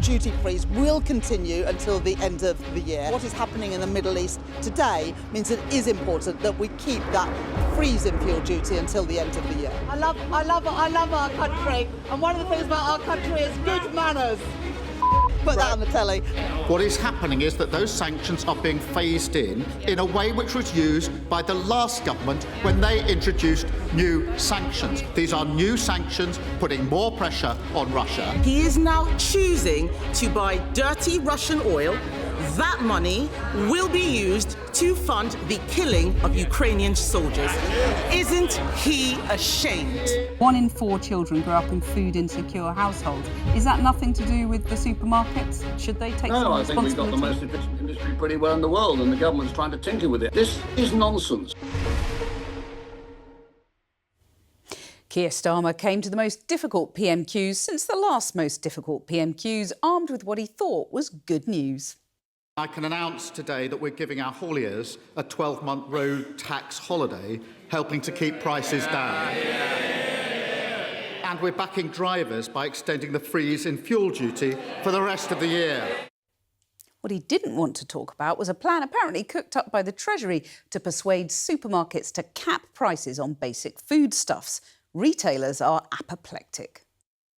fuel duty freeze will continue until the end of the year. What is happening in the Middle East today means it is important that we keep that freeze in fuel duty until the end of the year. I love our country, and one of the things about our country is good manners. Put that on the telly. What is happening is that those sanctions are being phased in a way which was used by the last government when they introduced new sanctions. These are new sanctions putting more pressure on Russia. He is now choosing to buy dirty Russian oil. That money will be used to fund the killing of Ukrainian soldiers. Isn't he ashamed? 1 in 4 children grow up in food insecure households. Is that nothing to do with the supermarkets? Should they take some responsibility? No, I think we've got the most efficient industry pretty well in the world, and the government's trying to tinker with it. This is nonsense. Keir Starmer came to the most difficult PMQs since the last most difficult PMQs, armed with what he thought was good news. I can announce today that we're giving our hauliers a 12-month road tax holiday, helping to keep prices down. And we're backing drivers by extending the freeze in fuel duty for the rest of the year. What he didn't want to talk about was a plan apparently cooked up by the Treasury to persuade supermarkets to cap prices on basic foodstuffs. Retailers are apoplectic.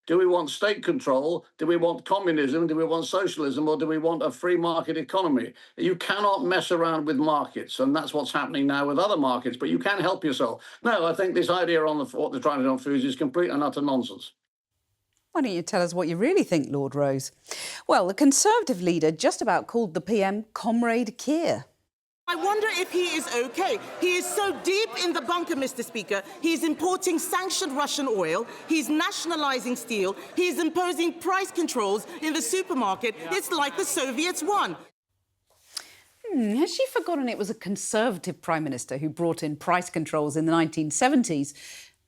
Do we want state control? Do we want communism? Do we want socialism? Or do we want a free market economy? You cannot mess around with markets, and that's what's happening now with other markets, but you can help yourself. No, I think this idea on what they're trying to do on foods is complete and utter nonsense. Why don't you tell us what you really think, Lord Rose? Well, the Conservative leader just about called the PM Comrade Keir. I wonder if he is OK. He is so deep in the bunker, Mr Speaker. He's importing sanctioned Russian oil. He's nationalising steel. He's imposing price controls in the supermarket. It's like the Soviets won. Has she forgotten it was a Conservative Prime Minister who brought in price controls in the 1970s?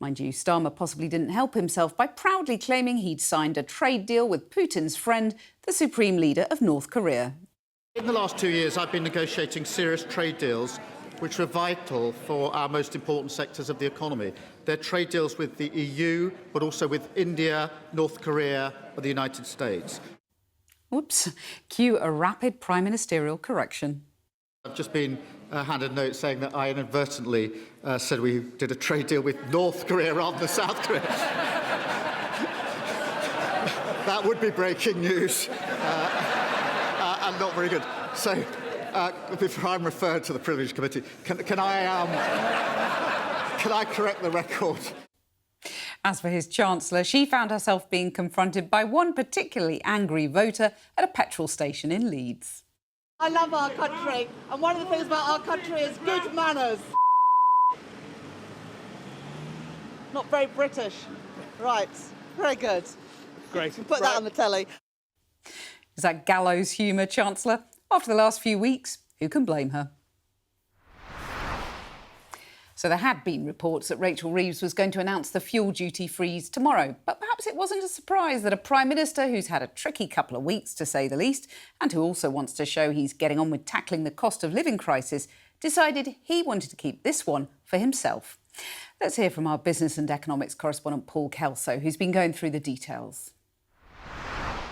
Mind you, Starmer possibly didn't help himself by proudly claiming he'd signed a trade deal with Putin's friend, the Supreme Leader of North Korea. In the last 2 years, I've been negotiating serious trade deals which are vital for our most important sectors of the economy. They're trade deals with the EU, but also with India, North Korea and the United States. Oops, cue a rapid prime ministerial correction. I've just been handed a note saying that I inadvertently said we did a trade deal with North Korea rather than South Korea. That would be breaking news. And not very good. So, before I'm referred to the Privilege Committee, can I correct the record? As for his Chancellor, she found herself being confronted by one particularly angry voter at a petrol station in Leeds. I love our country, and one of the things about our country is good manners. Not very British. Right, very good. Great. Put that on the telly. Is that gallows humour, Chancellor? After the last few weeks, who can blame her? So there had been reports that Rachel Reeves was going to announce the fuel duty freeze tomorrow, but perhaps it wasn't a surprise that a Prime Minister who's had a tricky couple of weeks, to say the least, and who also wants to show he's getting on with tackling the cost of living crisis, decided he wanted to keep this one for himself. Let's hear from our business and economics correspondent Paul Kelso, who's been going through the details.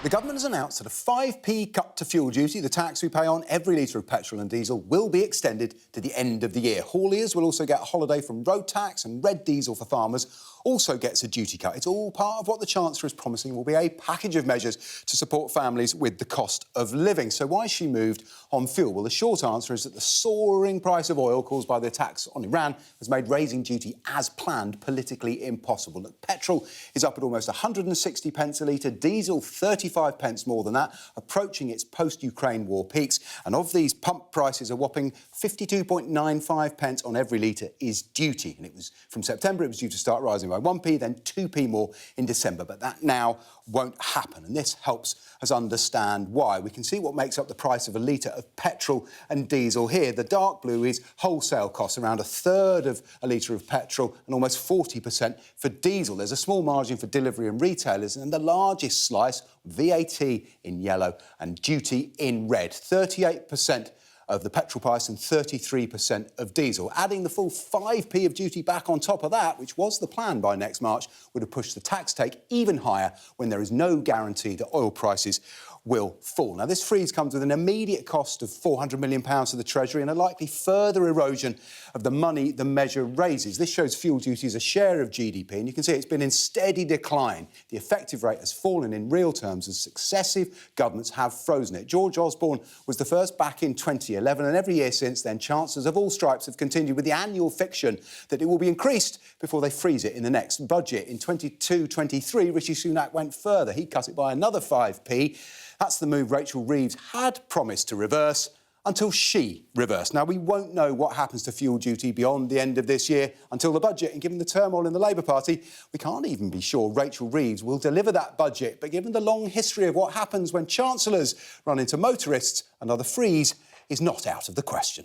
The government has announced that a 5p cut to fuel duty, the tax we pay on every litre of petrol and diesel, will be extended to the end of the year. Hauliers will also get a holiday from road tax, and red diesel for farmers also gets a duty cut. It's all part of what the Chancellor is promising will be a package of measures to support families with the cost of living. So why has she moved on fuel? Well, the short answer is that the soaring price of oil caused by the attacks on Iran has made raising duty as planned politically impossible. Look, petrol is up at almost 160 pence a litre, diesel 35 pence more than that, approaching its post-Ukraine war peaks. And of these, pump prices, a whopping 52.95 pence on every litre is duty. And it was from September, it was due to start rising by 1p, then 2p more in December. But that now won't happen. And this helps us understand why. We can see what makes up the price of a litre of petrol and diesel here. The dark blue is wholesale costs, around a third of a litre of petrol and almost 40% for diesel. There's a small margin for delivery and retailers, and the largest slice, VAT in yellow and duty in red. 38% of the petrol price and 33% of diesel. Adding the full 5p of duty back on top of that, which was the plan by next March, would have pushed the tax take even higher when there is no guarantee that oil prices will fall. Now, this freeze comes with an immediate cost of £400 million to the Treasury and a likely further erosion of the money the measure raises. This shows fuel duty as a share of GDP, and you can see it's been in steady decline. The effective rate has fallen in real terms as successive governments have frozen it. George Osborne was the first back in 2011, and every year since then, chancellors of all stripes have continued with the annual fiction that it will be increased before they freeze it in the next budget. In 22-23, Rishi Sunak went further. He cut it by another 5p. That's the move Rachel Reeves had promised to reverse until she reversed. Now, we won't know what happens to fuel duty beyond the end of this year until the budget, and given the turmoil in the Labour Party, we can't even be sure Rachel Reeves will deliver that budget. But given the long history of what happens when chancellors run into motorists, another freeze is not out of the question.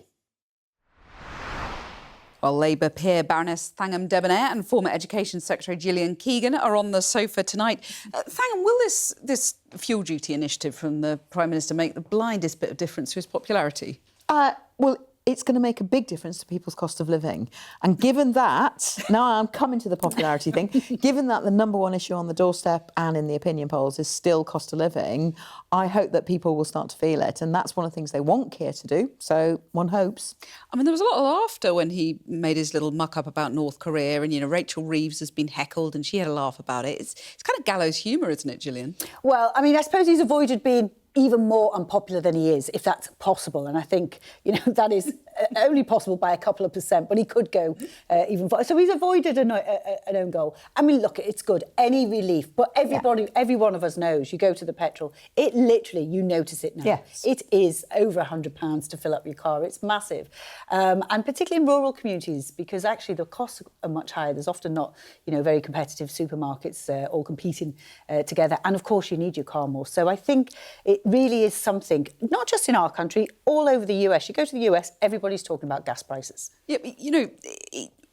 Well, Labour peer Baroness Thangam Debbonaire and former Education Secretary Gillian Keegan are on the sofa tonight. Thangam, will this fuel duty initiative from the Prime Minister make the blindest bit of difference to his popularity? Well, it's going to make a big difference to people's cost of living. And given that, now I'm coming to the popularity thing, given that the number one issue on the doorstep and in the opinion polls is still cost of living, I hope that people will start to feel it. And that's one of the things they want Keir to do. So one hopes. I mean, there was a lot of laughter when he made his little muck-up about North Korea and, Rachel Reeves has been heckled and she had a laugh about it. It's kind of gallows humour, isn't it, Gillian? Well, I mean, I suppose he's avoided being even more unpopular than he is, if that's possible. And I think, that is only possible by a couple of percent, but he could go even further. So he's avoided an own goal. I mean, look, it's good. Any relief. But every one of us knows, you go to the petrol, it literally, you notice it now. Yes. It is over £100 to fill up your car. It's massive. And particularly in rural communities, because actually the costs are much higher. There's often not, very competitive supermarkets all competing together. And of course, you need your car more. So I think it really is something, not just in our country, all over the US. You go to the US, everybody's talking about gas prices. Yeah,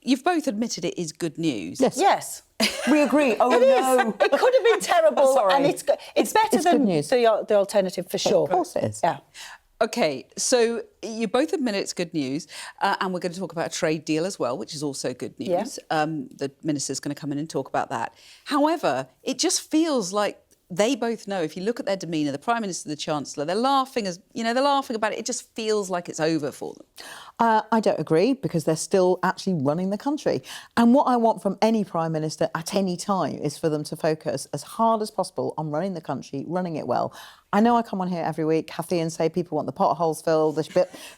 you've both admitted it is good news. Yes. We agree. Oh, It no. is. It could have been terrible. Sorry. And it's better it's than good news. the alternative for sure. Of course it is. Yeah. OK, so you both admit it's good news, and we're going to talk about a trade deal as well, which is also good news. Yeah. The Minister's going to come in and talk about that. However, it just feels like they both know, if you look at their demeanour, the Prime Minister, the Chancellor, they're laughing they're laughing about it. It just feels like it's over for them. I don't agree, because they're still actually running the country. And what I want from any Prime Minister at any time is for them to focus as hard as possible on running the country, running it well. I know I come on here every week, Cathy, and say people want the potholes filled, the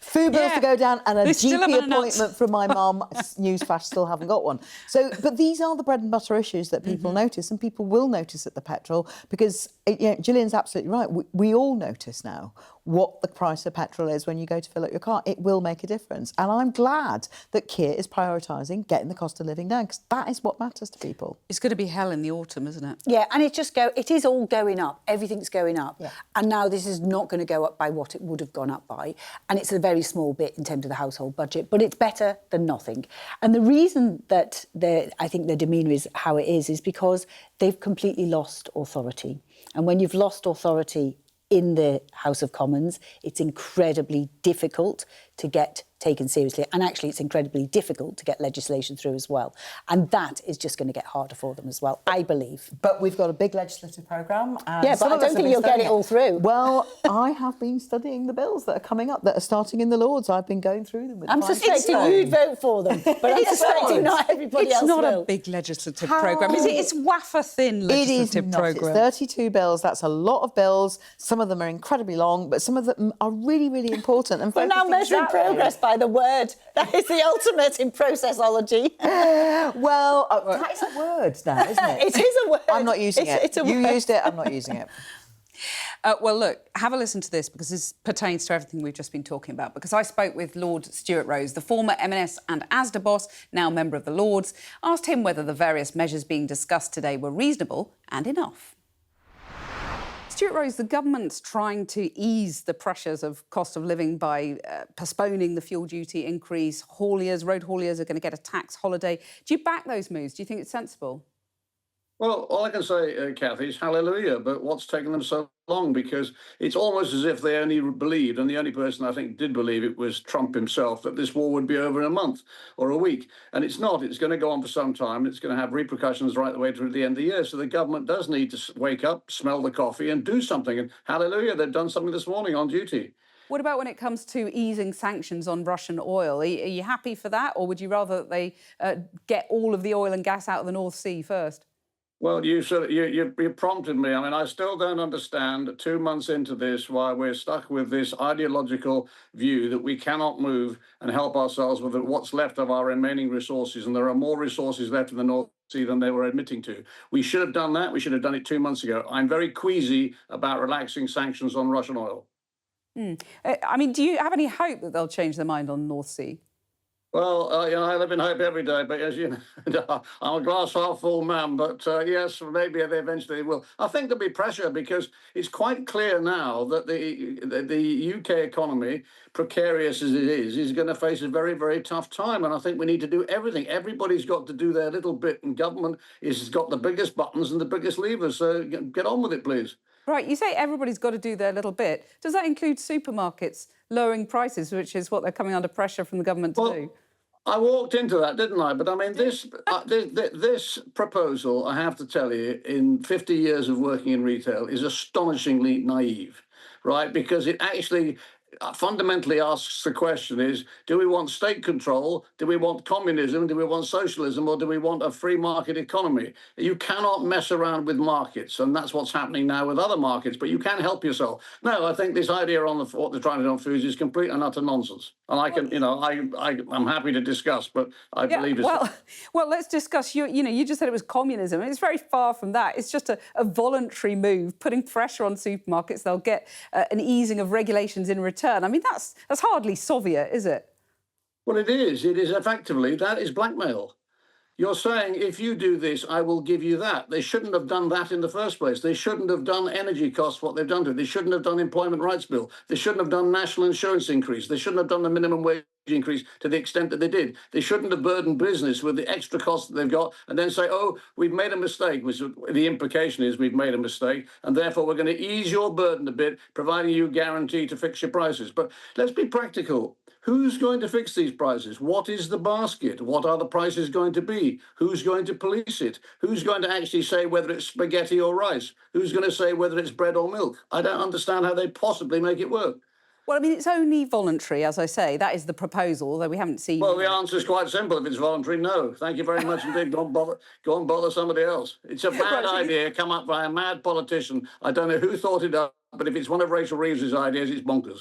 food bills to go down, and a GP appointment from my mum. Newsflash, still haven't got one. So, but these are the bread and butter issues that people notice, and people will notice at the petrol, because Gillian's absolutely right. We all notice now what the price of petrol is when you go to fill up your car. It will make a difference. And I'm glad that Keir is prioritising getting the cost of living down, because that is what matters to people. It's going to be hell in the autumn, isn't it? Yeah, and it is all going up. Everything's going up. Yeah. And now this is not going to go up by what it would have gone up by. And it's a very small bit in terms of the household budget, but it's better than nothing. And the reason that I think their demeanour is how it is because they've completely lost authority. And when you've lost authority in the House of Commons, it's incredibly difficult to get taken seriously. And actually, it's incredibly difficult to get legislation through as well. And that is just going to get harder for them as well, I believe. But we've got a big legislative programme. Yeah, but I don't think you'll get it all through. Well, I have been studying the bills that are coming up, that are starting in the Lords. I've been going through them with I'm suspecting you'd vote for them, but I'm suspecting not everybody else will. It's not a big legislative programme, is it? It's wafer-thin legislative programme. It's 32 bills. That's a lot of bills. Some of them are incredibly long, but some of them are really, really important. And we're now measuring progress by the word. That is the ultimate in processology. Well, that is a word now, isn't it? It is a word. I'm not using it. It's a you word. used it, I'm not using it. Well, look, have a listen to this, because this pertains to everything we've just been talking about. Because I spoke with Lord Stuart Rose, the former M&S and Asda boss, now member of the Lords, asked him whether the various measures being discussed today were reasonable and enough. Stuart Rose, the government's trying to ease the pressures of cost of living by postponing the fuel duty increase. Road hauliers are going to get a tax holiday. Do you back those moves? Do you think it's sensible? Well, all I can say, Cathy, is hallelujah. But what's taken them so long? Because it's almost as if they only believed, and the only person I think did believe it was Trump himself, that this war would be over in a month or a week. And it's not. It's going to go on for some time. It's going to have repercussions right the way through the end of the year. So the government does need to wake up, smell the coffee, and do something. And hallelujah, they've done something this morning on duty. What about when it comes to easing sanctions on Russian oil? Are you happy for that, or would you rather that they get all of the oil and gas out of the North Sea first? Well, you prompted me. I mean, I still don't understand 2 months into this why we're stuck with this ideological view that we cannot move and help ourselves with what's left of our remaining resources. And there are more resources left in the North Sea than they were admitting to. We should have done that. We should have done it 2 months ago. I'm very queasy about relaxing sanctions on Russian oil. I mean, do you have any hope that they'll change their mind on the North Sea? Well, I live in hope every day, but as you know, I'm a glass half full man. But yes, maybe they eventually will. I think there'll be pressure because it's quite clear now that the UK economy, precarious as it is going to face a very, very tough time. And I think we need to do everything. Everybody's got to do their little bit, and government has got the biggest buttons and the biggest levers. So get on with it, please. Right, you say everybody's got to do their little bit. Does that include supermarkets lowering prices, which is what they're coming under pressure from the government to do? I walked into that, didn't I? But I mean, this proposal, I have to tell you, in 50 years of working in retail, is astonishingly naive, right? Because it actually fundamentally asks the question is, do we want state control? Do we want communism? Do we want socialism? Or do we want a free market economy? You cannot mess around with markets. And that's what's happening now with other markets, but you can help yourself. No, I think this idea on what they're trying to do on foods is complete and utter nonsense. And I can, I'm happy to discuss, but I believe it's... Well, let's discuss. You just said it was communism. It's very far from that. It's just a voluntary move, putting pressure on supermarkets. They'll get an easing of regulations in return. I mean, that's hardly Soviet, is it? Well, it is. It is effectively, that is blackmail. You're saying, if you do this, I will give you that. They shouldn't have done that in the first place. They shouldn't have done energy costs, what they've done to it. They shouldn't have done employment rights bill. They shouldn't have done national insurance increase. They shouldn't have done the minimum wage increase to the extent that they did. They shouldn't have burdened business with the extra costs that they've got and then say, oh, we've made a mistake, which the implication is we've made a mistake, and therefore we're going to ease your burden a bit, providing you guarantee to fix your prices. But let's be practical. Who's going to fix these prices? What is the basket? What are the prices going to be? Who's going to police it? Who's going to actually say whether it's spaghetti or rice? Who's going to say whether it's bread or milk? I don't understand how they possibly make it work. Well, I mean, it's only voluntary, as I say. That is the proposal, though we haven't seen... Well, the answer is quite simple. If it's voluntary, no. Thank you very much indeed. Go and bother somebody else. It's a bad idea come up by a mad politician. I don't know who thought it up, but if it's one of Rachel Reeves's ideas, it's bonkers.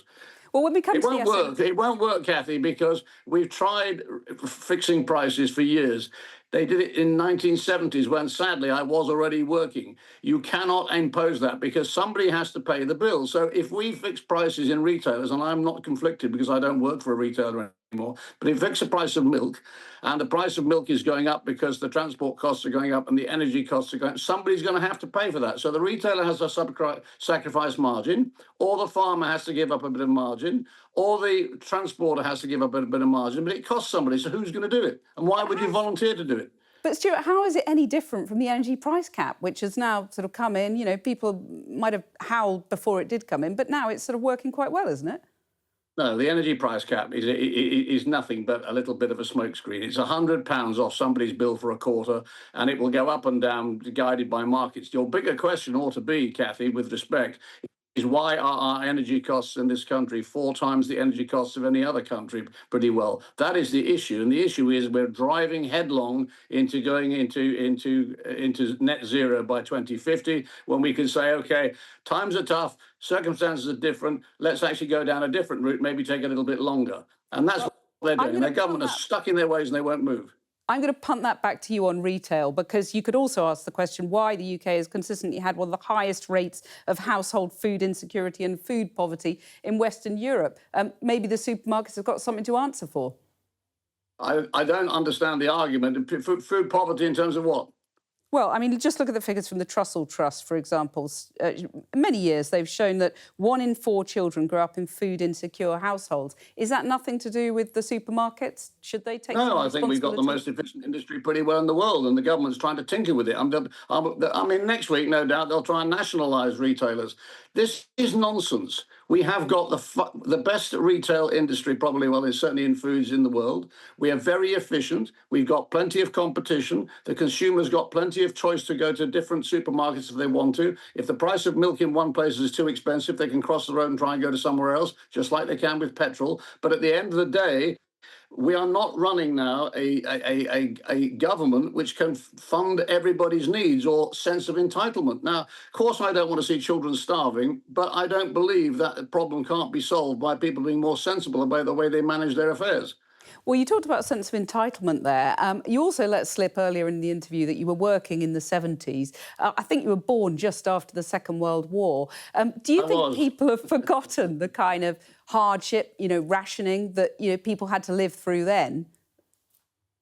Well, when we come it won't work. It won't work, Cathy, because we've tried fixing prices for years. They did it in 1970s when, sadly, I was already working. You cannot impose that because somebody has to pay the bill. So if we fix prices in retailers, and I'm not conflicted because I don't work for a retailer anymore, but if you fix the price of milk, and the price of milk is going up because the transport costs are going up and the energy costs are going up, somebody's going to have to pay for that. So the retailer has a sacrifice margin, or the farmer has to give up a bit of margin, or the transporter has to give up a bit of margin, but it costs somebody. So who's going to do it? And why would you volunteer to do it? But, Stuart, how is it any different from the energy price cap, which has now sort of come in? You know, people might have howled before it did come in, but now it's sort of working quite well, isn't it? No, the energy price cap is nothing but a little bit of a smokescreen. It's £100 off somebody's bill for a quarter, and it will go up and down, guided by markets. Your bigger question ought to be, Cathy, with respect, is why are our energy costs in this country 4 times the energy costs of any other country pretty well? That is the issue. And the issue is we're driving headlong into going into net zero by 2050, when we can say, OK, times are tough, circumstances are different. Let's actually go down a different route, maybe take a little bit longer. And that's what they're doing. Their government is stuck in their ways and they won't move. I'm going to punt that back to you on retail, because you could also ask the question why the UK has consistently had one of the highest rates of household food insecurity and food poverty in Western Europe. Maybe the supermarkets have got something to answer for. I don't understand the argument. Food poverty in terms of what? Well, I mean, just look at the figures from the Trussell Trust, for example. Many years they've shown that 1 in 4 children grow up in food insecure households. Is that nothing to do with the supermarkets? Should they take some No, I responsibility? think we've got the most efficient industry pretty well in the world, and the government's trying to tinker with it. I mean, next week, no doubt, they'll try and nationalise retailers. This is nonsense. We have got the best retail industry, probably, well, it's certainly in foods in the world. We are very efficient. We've got plenty of competition. The consumer's got plenty of choice to go to different supermarkets if they want to. If the price of milk in one place is too expensive, they can cross the road and try and go to somewhere else, just like they can with petrol. But at the end of the day, we are not running now a government which can fund everybody's needs or sense of entitlement. Now, of course, I don't want to see children starving, but I don't believe that the problem can't be solved by people being more sensible about the way they manage their affairs. Well, you talked about a sense of entitlement there. You also let slip earlier in the interview that you were working in the 70s. I think you were born just after the Second World War. Do you think people have forgotten the kind of hardship, rationing that, people had to live through then?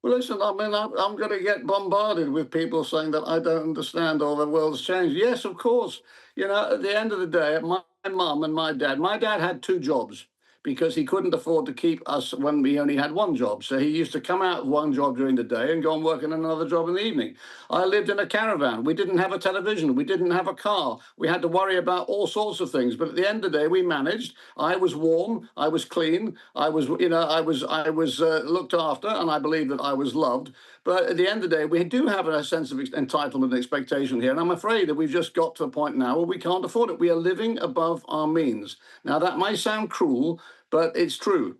Well, listen, I mean, I'm going to get bombarded with people saying that I don't understand all the world's changed. Yes, of course. At the end of the day, my mum and my dad had 2 jobs, because he couldn't afford to keep us when we only had 1 job. So he used to come out of 1 job during the day and go and work in another job in the evening. I lived in a caravan. We didn't have a television. We didn't have a car. We had to worry about all sorts of things. But at the end of the day, we managed. I was warm. I was clean. I was looked after, and I believe that I was loved. But at the end of the day, we do have a sense of entitlement and expectation here. And I'm afraid that we've just got to the point now where we can't afford it. We are living above our means. Now, that might sound cruel, but it's true.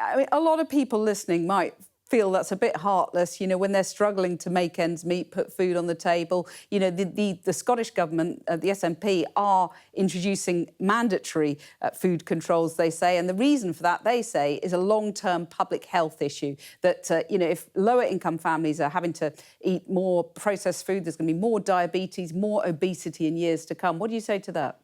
I mean, a lot of people listening might feel that's a bit heartless, when they're struggling to make ends meet, put food on the table. The Scottish government, the SNP, are introducing mandatory food controls, they say. And the reason for that, they say, is a long-term public health issue. That, if lower-income families are having to eat more processed food, there's going to be more diabetes, more obesity in years to come. What do you say to that?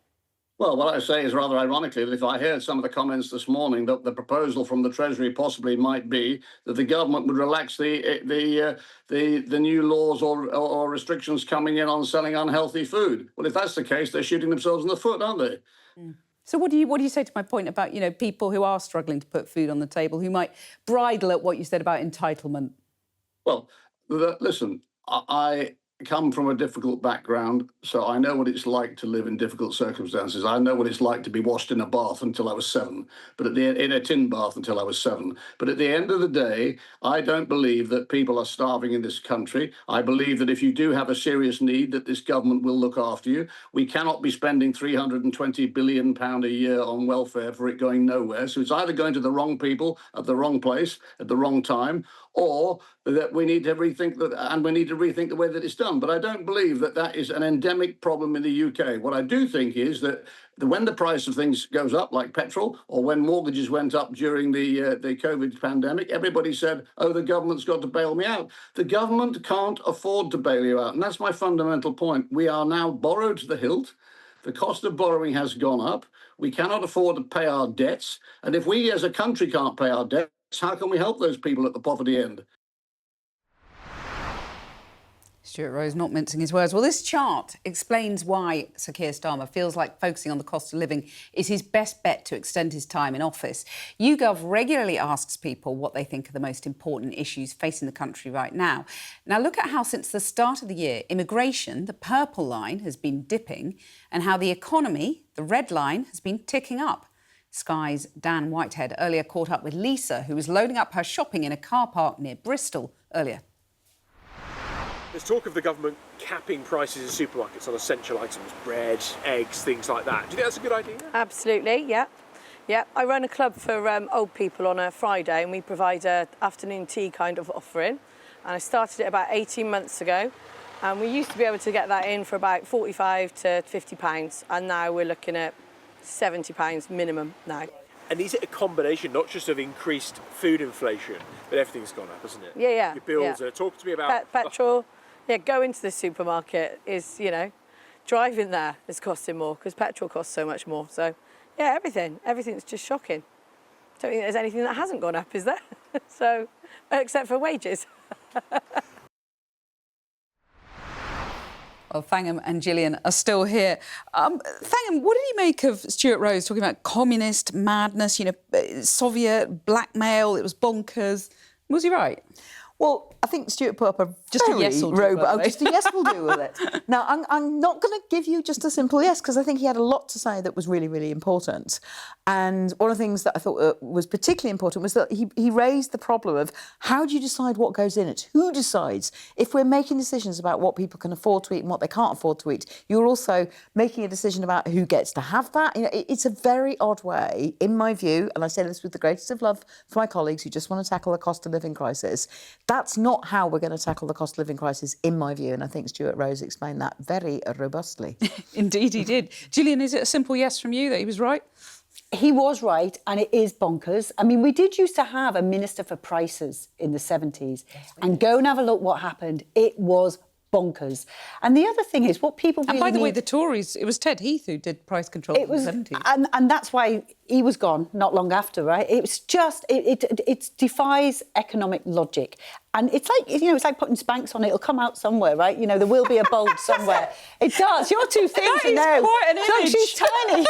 Well, what I say is rather ironically that if I heard some of the comments this morning that the proposal from the Treasury possibly might be that the government would relax the new laws or restrictions coming in on selling unhealthy food. Well, if that's the case, they're shooting themselves in the foot, aren't they? Mm. So what do you say to my point about, people who are struggling to put food on the table, who might bridle at what you said about entitlement? Well, listen, I come from a difficult background, so I know what it's like to live in difficult circumstances. I know what it's like to be washed in a bath until I was 7, but in a tin bath until I was 7. But at the end of the day, I don't believe that people are starving in this country. I believe that if you do have a serious need, that this government will look after you. We cannot be spending £320 billion a year on welfare for it going nowhere. So it's either going to the wrong people at the wrong place at the wrong time, or that we need to rethink that, and we need to rethink the way that it's done. But I don't believe that that is an endemic problem in the UK. What I do think is that when the price of things goes up, like petrol, or when mortgages went up during the COVID pandemic, everybody said, oh, the government's got to bail me out. The government can't afford to bail you out. And that's my fundamental point. We are now borrowed to the hilt. The cost of borrowing has gone up. We cannot afford to pay our debts. And if we as a country can't pay our debts, how can we help those people at the poverty end? Stuart Rose not mincing his words. Well, this chart explains why Sir Keir Starmer feels like focusing on the cost of living is his best bet to extend his time in office. YouGov regularly asks people what they think are the most important issues facing the country right now. Now, look at how since the start of the year, immigration, the purple line, has been dipping, and how the economy, the red line, has been ticking up. Sky's Dan Whitehead earlier caught up with Lisa, who was loading up her shopping in a car park near Bristol earlier. There's talk of the government capping prices in supermarkets on essential items, bread, eggs, things like that. Do you think that's a good idea? Absolutely, yeah. Yeah, I run a club for old people on a Friday, and we provide an afternoon tea kind of offering. And I started it about 18 months ago. And we used to be able to get that in for about £45 to £50, and now we're looking at £70 minimum now. And is it a combination, not just of increased food inflation, but everything's gone up, hasn't it? Yeah, yeah. Your bills, yeah. Talk to me about... Petrol, yeah, going to the supermarket is, driving there is costing more because petrol costs so much more. So, yeah, everything's just shocking. I don't think there's anything that hasn't gone up, is there? So, except for wages. Well, Thangam and Gillian are still here. Thangam, what did he make of Stuart Rose talking about communist madness, Soviet blackmail, it was bonkers? Was he right? Well, I think Stuart put up a Just a yes will do, just a yes will do with it. Now, I'm not going to give you just a simple yes, because I think he had a lot to say that was really, really important. And one of the things that I thought was particularly important was that he raised the problem of how do you decide what goes in it? Who decides? If we're making decisions about what people can afford to eat and what they can't afford to eat, you're also making a decision about who gets to have that. It's a very odd way, in my view, and I say this with the greatest of love for my colleagues who just want to tackle the cost of living crisis. That's not how we're going to tackle the cost of living crisis, in my view, and I think Stuart Rose explained that very robustly. Indeed he did. Gillian, is it a simple yes from you that he was right? He was right, and it is bonkers. I mean, we did used to have a Minister for Prices in the 70s, and go and have a look what happened. It was bonkers. And the other thing is, what people really And by the way, need... the Tories, it was Ted Heath who did price control in the 70s. And that's why he was gone not long after, right? It was just, it defies economic logic. And it's like, it's like putting Spanx on it. It'll come out somewhere, right? There will be a bulge somewhere. It does. You're too thin to know. That is quite an Look, image. she's tiny.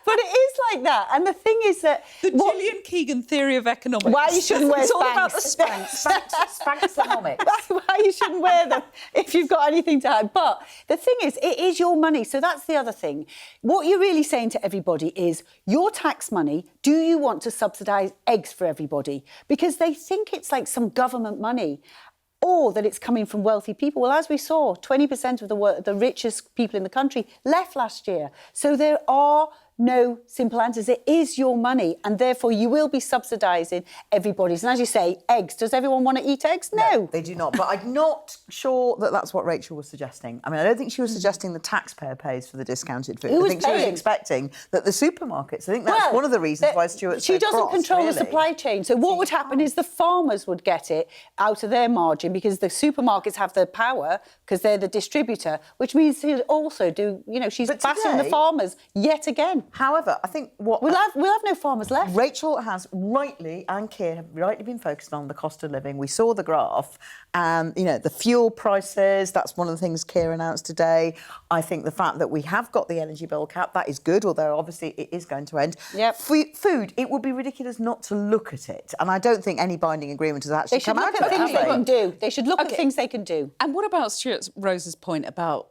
But it is like that. And the thing is that... The Gillian Keegan theory of economics. Why you shouldn't wear Spanx. It's all about the Spanx. Spanxonomics. Why you shouldn't wear them if you've got anything to hide. But the thing is, it is your money. So that's the other thing. What you're really saying to everybody is, your tax money, do you want to subsidise eggs for everybody? Because they think it's like some government money, or that it's coming from wealthy people. Well, as we saw, 20% of the richest people in the country left last year. So there are no simple answers. It is your money, and therefore you will be subsidising everybody's. And as you say, eggs. Does everyone want to eat eggs? No. They do not. But I'm not sure that that's what Rachel was suggesting. I mean, I don't think she was suggesting the taxpayer pays for the discounted food. Who I think was she was paying? expecting that the supermarkets, I think that's one of the reasons why Stuart She said doesn't cross, control really. the supply chain. So what would happen is the farmers would get it out of their margin, because the supermarkets have the power because they're the distributor, which means she'll also do, she's bashing the farmers yet again. However, I think what... We'll have no farmers left. Rachel has rightly, and Keir have rightly been focused on the cost of living. We saw the graph and, the fuel prices, that's one of the things Keir announced today. I think the fact that we have got the energy bill cap, that is good, although obviously it is going to end. Yep. Food, it would be ridiculous not to look at it. And I don't think any binding agreement has actually come out of it. They should look at things they can do. They should look at things they can do. And what about Stuart Rose's point about,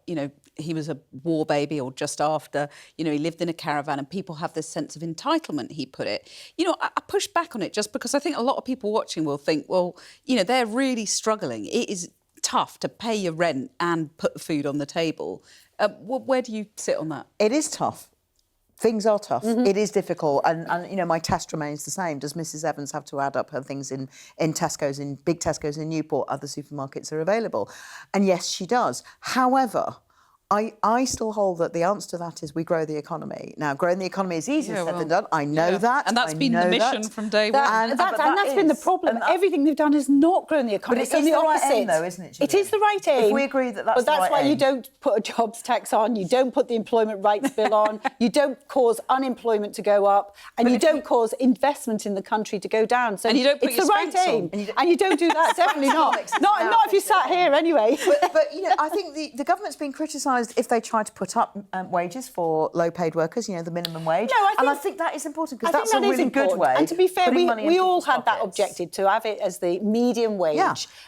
he was a war baby or just after, he lived in a caravan and people have this sense of entitlement, he put it. I push back on it just because I think a lot of people watching will think, well, they're really struggling. It is tough to pay your rent and put the food on the table. Where do you sit on that? It is tough. Things are tough. It is difficult. And my test remains the same. Does Mrs Evans have to add up her things in Tesco's, in big Tesco's in Newport? Other supermarkets are available. And yes, she does. However, I still hold that the answer to that is we grow the economy. Now, growing the economy is easier said than done. I know that. And that's been the mission from day one. And that's been the problem. Everything they've done has not grown the economy. But it's the right aim, though, isn't it, Gillian? It is the right aim. If we agree that that's the right aim. But that's why you don't put a jobs tax on, you don't put the employment rights bill on, you don't cause unemployment to go up, and you don't cause investment in the country to go down. So and you don't put it's the right aim. And you don't do that, definitely not. Not if you sat here anyway. But I think the government's been criticised if they try to put up wages for low-paid workers, the minimum wage. No, I think that is important because that's a really good way. And to be fair, we all had that pockets. objected to have it as the median wage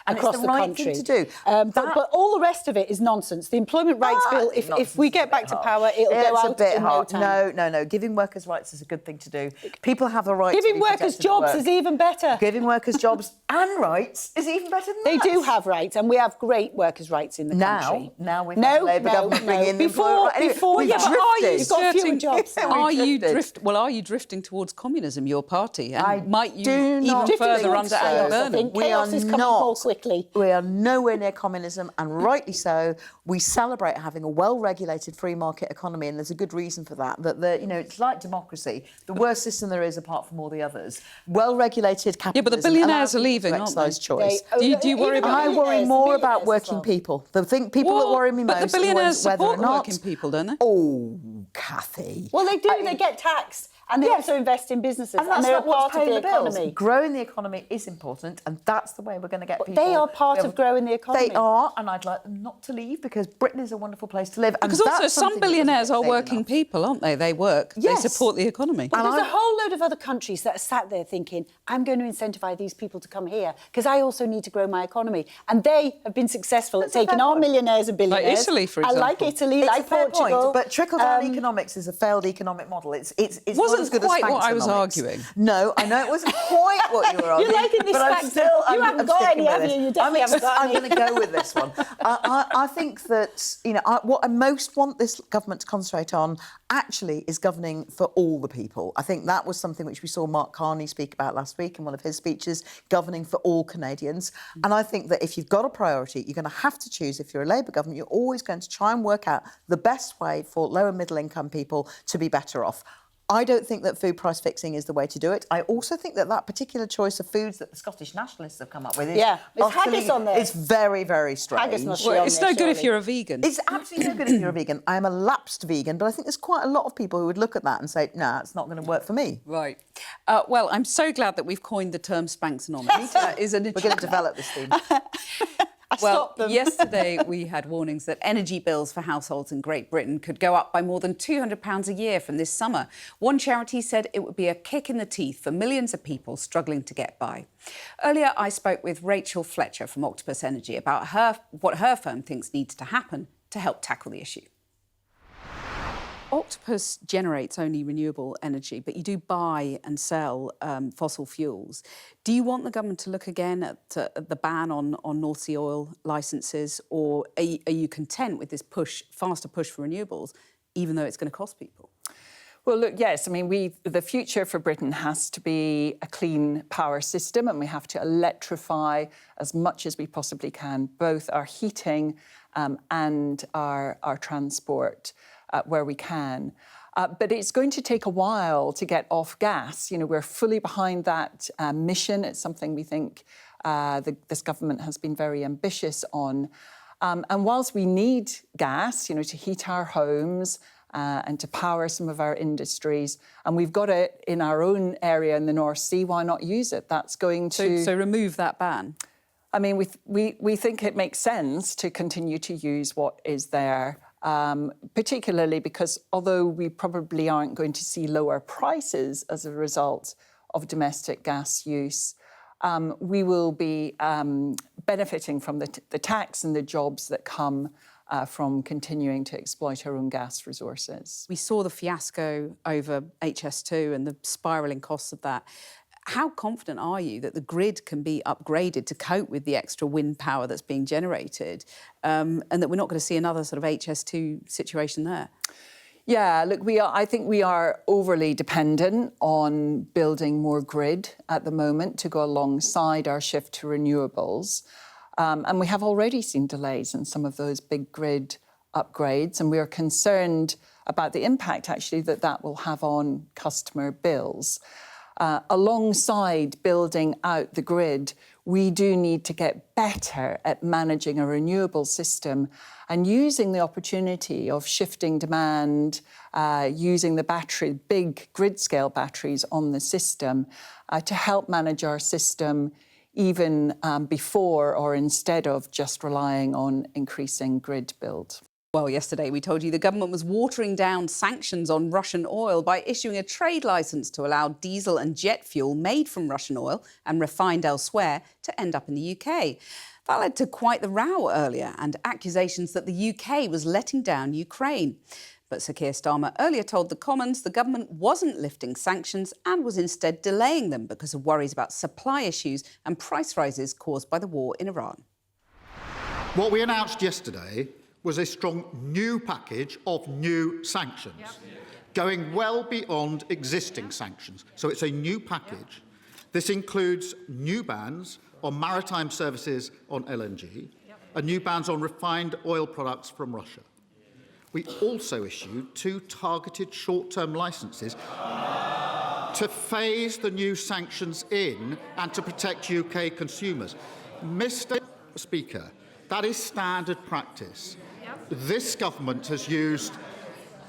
across it's the right country. Thing to do. But all the rest of it is nonsense. The employment rights bill, if we get back to power, it'll go out in no time. No. Giving workers' rights is a good thing to do. People have a right to Giving be workers protected jobs at work. is even better. Giving workers jobs and rights is even better than They that. do have rights, and we have great workers' rights in the country. Now we've got the Labour government bringing in the Before, we've you've got fewer drifting? jobs. Are you drifting towards communism, your party? And might you even further under Andy Burnham? Chaos is coming more quickly. We are nowhere near communism, and rightly so. We celebrate having a well-regulated free market economy, and there's a good reason for that. It's like democracy, the worst system there is apart from all the others. Well-regulated capitalism. Yeah, but the billionaires are leaving, aren't they? Choice. Do you worry about? I worry more about working people. The people that worry me most. But the billionaires whether or support not working people, don't they? Oh, Cathy. Well, they do. They get taxed. And they also invest in businesses, And that's they're not a what's part of paying the the bills. economy. Growing the economy is important, and that's the way we're going to get people. They are part of growing the economy. They are, and I'd like them not to leave because Britain is a wonderful place to live. And Because also that's some something that doesn't billionaires get are said working enough. people, aren't they? They work. Yes. They support the economy. But there's a whole load of other countries that are sat there thinking, I'm going to incentivise these people to come here because I also need to grow my economy. And they have been successful at taking our millionaires and billionaires. Like Italy, for example. I like Italy, It's like a fair Portugal. point, but trickle-down economics is a failed economic model. It's Wasn't not as good quite as what I was Spanxonomics. arguing. No, I know it wasn't quite what you were arguing. You're liking this but I'm Spanx. still, You I'm haven't got sticking any, with have it. you? You definitely haven't got I'm any. going to go with this one. I think that, what I most want this government to concentrate on actually is governing for all the people. I think that was something which we saw Mark Carney speak about last week in one of his speeches, governing for all Canadians. And I think that if you've got a priority, you're going to have to choose. If you're a Labour government, you're always going to try and work out the best way for low and middle income people to be better off. I don't think that food price fixing is the way to do it. I also think that that particular choice of foods that the Scottish nationalists have come up with is there's haggis on there. It's very, very strange. Haggis must be Well, on it's there, no good if surely. you're a vegan. It's absolutely no good if you're a vegan. I am a lapsed vegan, but I think there's quite a lot of people who would look at that and say, nah, it's not going to work for me. Right. Well, I'm so glad that we've coined the term Spanxonomics. That is an We're going to develop this theme. Well, yesterday we had warnings that energy bills for households in Great Britain could go up by more than £200 a year from this summer. One charity said it would be a kick in the teeth for millions of people struggling to get by. Earlier, I spoke with Rachel Fletcher from Octopus Energy about what her firm thinks needs to happen to help tackle the issue. Octopus generates only renewable energy, but you do buy and sell fossil fuels. Do you want the government to look again at the ban on North Sea oil licences, or are you content with this faster push for renewables, even though it's going to cost people? Well, look, yes. I mean, the future for Britain has to be a clean power system, and we have to electrify as much as we possibly can, both our heating and our transport where we can. But it's going to take a while to get off gas. We're fully behind that mission. It's something we think this government has been very ambitious on. And whilst we need gas, to heat our homes and to power some of our industries, and we've got it in our own area in the North Sea, why not use it? That's going to... So remove that ban? I mean, we think it makes sense to continue to use what is there, particularly because although we probably aren't going to see lower prices as a result of domestic gas use, we will be benefiting from the tax and the jobs that come from continuing to exploit our own gas resources. We saw the fiasco over HS2 and the spiralling costs of that. How confident are you that the grid can be upgraded to cope with the extra wind power that's being generated, and that we're not going to see another sort of HS2 situation there? Yeah, look, I think we are overly dependent on building more grid at the moment to go alongside our shift to renewables. And we have already seen delays in some of those big grid upgrades, and we are concerned about the impact, actually, that will have on customer bills. Alongside building out the grid, we do need to get better at managing a renewable system and using the opportunity of shifting demand, using the big grid-scale batteries on the system to help manage our system even before or instead of just relying on increasing grid build. Well, yesterday we told you the government was watering down sanctions on Russian oil by issuing a trade licence to allow diesel and jet fuel made from Russian oil and refined elsewhere to end up in the UK. That led to quite the row earlier and accusations that the UK was letting down Ukraine. But Sir Keir Starmer earlier told the Commons the government wasn't lifting sanctions and was instead delaying them because of worries about supply issues and price rises caused by the war in Iran. What we announced yesterday was a strong new package of new sanctions, going well beyond existing sanctions. So it's a new package. This includes new bans on maritime services on LNG and new bans on refined oil products from Russia. We also issued 2 targeted short-term licences to phase the new sanctions in and to protect UK consumers. Mr. Speaker, that is standard practice. This government has used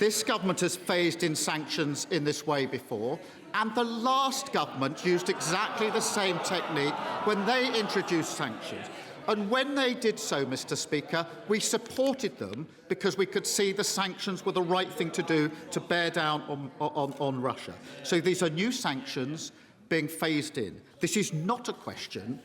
This government has phased in sanctions in this way before, and the last government used exactly the same technique when they introduced sanctions. And when they did so, Mr. Speaker, we supported them because we could see the sanctions were the right thing to do to bear down on Russia. So these are new sanctions being phased in. This is not a question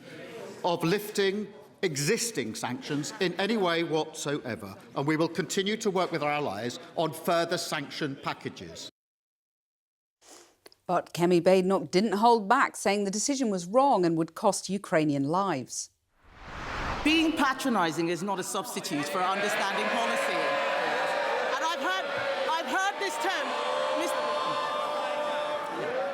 of lifting existing sanctions in any way whatsoever, and we will continue to work with our allies on further sanction packages. But Kemi Badenoch didn't hold back, saying the decision was wrong and would cost Ukrainian lives. Being patronising is not a substitute for understanding policy. And I've heard this term,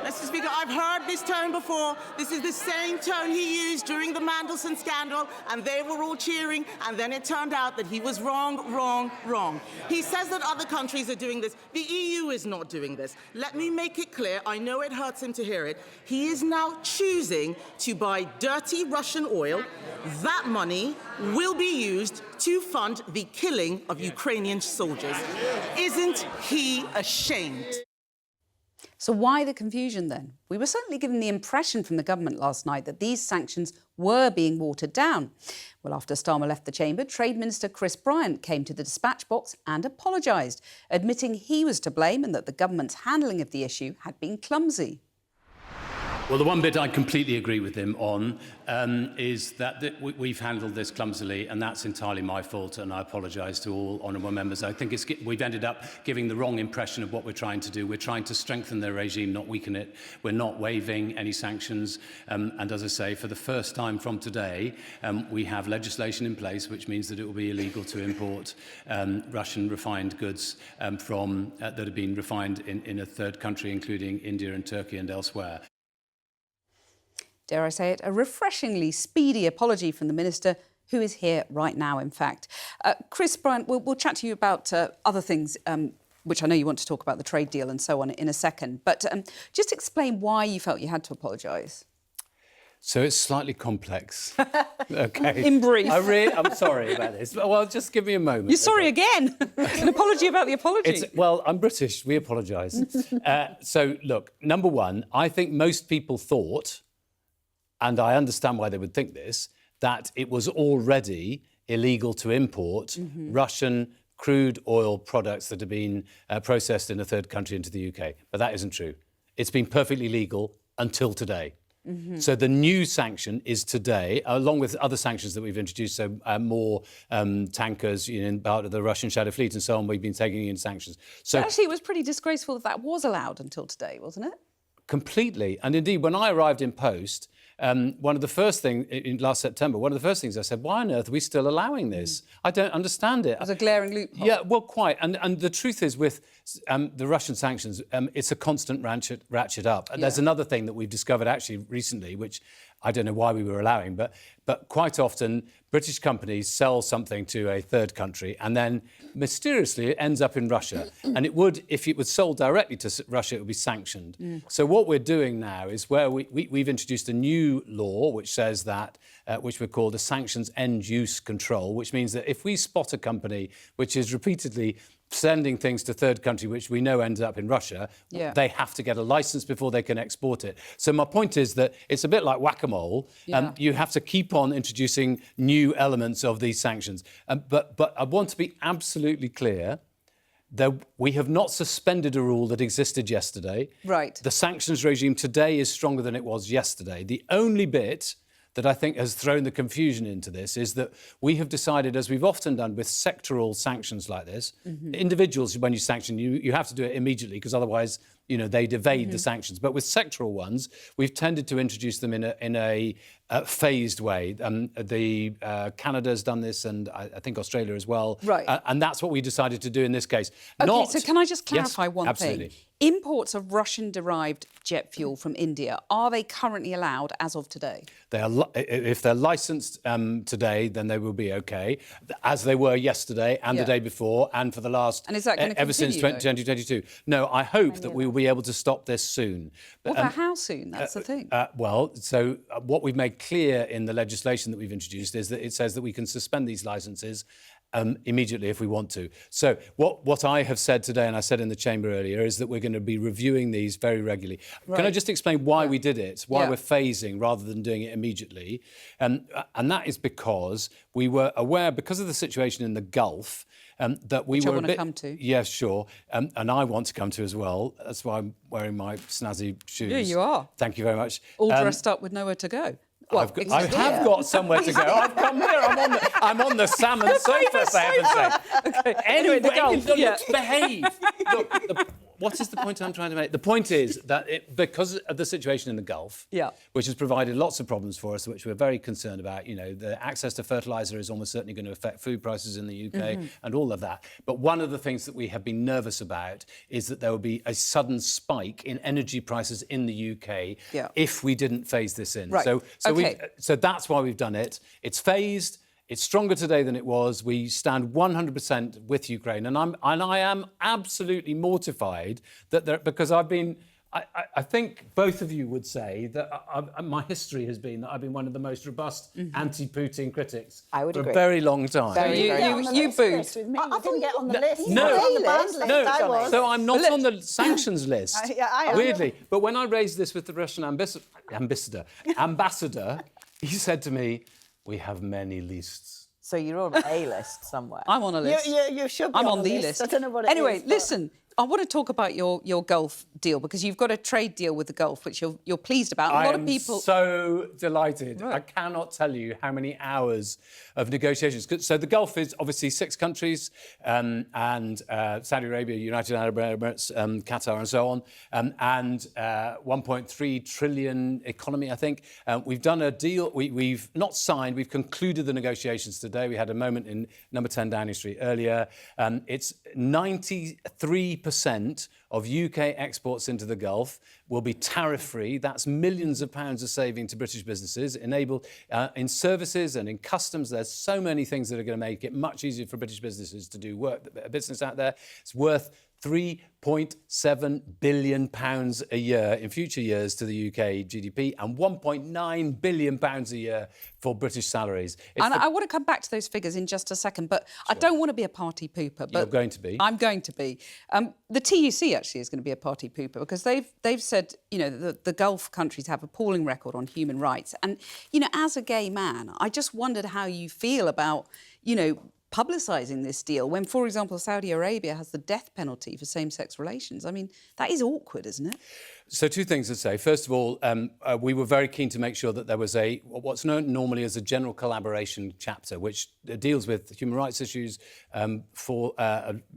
Mr. Speaker, I've heard this tone before. This is the same tone he used during the Mandelson scandal, and they were all cheering, and then it turned out that he was wrong, wrong, wrong. He says that other countries are doing this. The EU is not doing this. Let me make it clear, I know it hurts him to hear it. He is now choosing to buy dirty Russian oil. That money will be used to fund the killing of Ukrainian soldiers. Isn't he ashamed? So why the confusion then? We were certainly given the impression from the government last night that these sanctions were being watered down. Well, after Starmer left the chamber, Trade Minister Chris Bryant came to the dispatch box and apologised, admitting he was to blame and that the government's handling of the issue had been clumsy. Well, the one bit I completely agree with him on is that we've handled this clumsily, and that's entirely my fault, and I apologise to all honourable members. I think we've ended up giving the wrong impression of what we're trying to do. We're trying to strengthen the regime, not weaken it. We're not waiving any sanctions, and as I say, for the first time from today, we have legislation in place which means that it will be illegal to import Russian refined goods that have been refined in a third country, including India and Turkey and elsewhere. Dare I say it, a refreshingly speedy apology from the Minister, who is here right now, in fact. Chris Bryant, we'll chat to you about other things, which I know you want to talk about, the trade deal and so on, in a second. But just explain why you felt you had to apologise. So it's slightly complex. OK. In brief. I'm sorry about this. Well, just give me a moment. You're sorry again? An apology about the apology? Well, I'm British. We apologise. So, look, number one, I think most people thought, and I understand why they would think this, that it was already illegal to import Russian crude oil products that have been processed in a third country into the UK. But that isn't true. It's been perfectly legal until today. So the new sanction is today, along with other sanctions that we've introduced, so more tankers, part of the Russian shadow fleet and so on, we've been taking in sanctions. So actually, it was pretty disgraceful that was allowed until today, wasn't it? Completely. And indeed, when I arrived in post, one of the first things, in last September, one of the first things I said, why on earth are we still allowing this? I don't understand it. It was a glaring loophole. Yeah, well, quite. And the truth is, with the Russian sanctions, it's a constant ratchet up. And there's another thing that we've discovered actually recently, which I don't know why we were allowing, but quite often British companies sell something to a third country and then mysteriously it ends up in Russia. And it would, if it was sold directly to Russia, it would be sanctioned. So what we're doing now is where we've introduced a new law which says that, which we call the sanctions end use control, which means that if we spot a company which is repeatedly sending things to third country, which we know ends up in Russia, they have to get a licence before they can export it. So my point is that it's a bit like whack-a-mole. You have to keep on introducing new elements of these sanctions. But I want to be absolutely clear that we have not suspended a rule that existed yesterday. Right. The sanctions regime today is stronger than it was yesterday. The only bit that I think has thrown the confusion into this is that we have decided, as we've often done with sectoral sanctions like this, individuals, when you sanction, you have to do it immediately because otherwise, they'd evade the sanctions. But with sectoral ones, we've tended to introduce them in a phased way. Canada's done this, and I think Australia as well. Right. And that's what we decided to do in this case. OK, so can I just clarify one absolutely. thing? Imports of Russian-derived jet fuel from India, are they currently allowed as of today? They are, if they're licensed today, then they will be OK, as they were yesterday and the day before and for the last... And is that going to ever since 2022. No, I hope that we will be able to stop this soon. Well, but how soon? That's the thing. What we've made clear in the legislation that we've introduced is that it says that we can suspend these licences immediately if we want to. So what I have said today, and I said in the chamber earlier, is that we're going to be reviewing these very regularly. Right. Can I just explain why we did it, why we're phasing rather than doing it immediately? And that is because we were aware, because of the situation in the Gulf, that we Which were I want a bit... to come to. Yeah, sure. And I want to come to as well. That's why I'm wearing my snazzy shoes. Yeah, you are. Thank you very much. All dressed up with nowhere to go. Well, I have got somewhere to go. I've come here. I'm on the salmon sofa, for heaven's sake. Okay. Anyway, the Gulf. Look, behave. Look, what is the point I'm trying to make? The point is that because of the situation in the Gulf, which has provided lots of problems for us, which we're very concerned about, the access to fertiliser is almost certainly going to affect food prices in the UK and all of that. But one of the things that we have been nervous about is that there will be a sudden spike in energy prices in the UK if we didn't phase this in. Right. So that's why we've done it. It's phased. It's stronger today than it was. We stand 100% with Ukraine, and I am absolutely mortified that because I've been. I think both of you would say that my history has been that I've been one of the most robust anti-Putin critics for a very long time. You booed. I didn't get on the list. No. So I'm not on the sanctions list. I am. Weirdly, but when I raised this with the Russian ambassador, he said to me, "We have many lists." So you're on a list somewhere. I'm on a list. You should be I'm on the list. I don't know what it anyway, is, listen. I want to talk about your Gulf deal because you've got a trade deal with the Gulf, which you're pleased about. A lot of people. I'm so delighted. Right. I cannot tell you how many hours of negotiations. So the Gulf is obviously 6 countries, and Saudi Arabia, United Arab Emirates, Qatar, and so on, and 1.3 trillion economy, I think. We've done a deal. We've not signed. We've concluded the negotiations today. We had a moment in number 10 Downing Street earlier. It's 93% of UK exports into the Gulf will be tariff-free. That's millions of pounds of saving to British businesses, enabled in services and in customs. There's so many things that are going to make it much easier for British businesses to do business out there. It's worth £3.7 billion a year in future years to the UK GDP and £1.9 billion a year for British salaries. I want to come back to those figures in just a second, but I don't want to be a party pooper. But you're going to be. I'm going to be. The TUC actually is going to be a party pooper because they've said, the Gulf countries have an appalling record on human rights. And, as a gay man, I just wondered how you feel about, publicising this deal when, for example, Saudi Arabia has the death penalty for same-sex relations. I mean, that is awkward, isn't it? So 2 things to say. First of all, we were very keen to make sure that there was what's known normally as a general collaboration chapter, which deals with human rights issues, for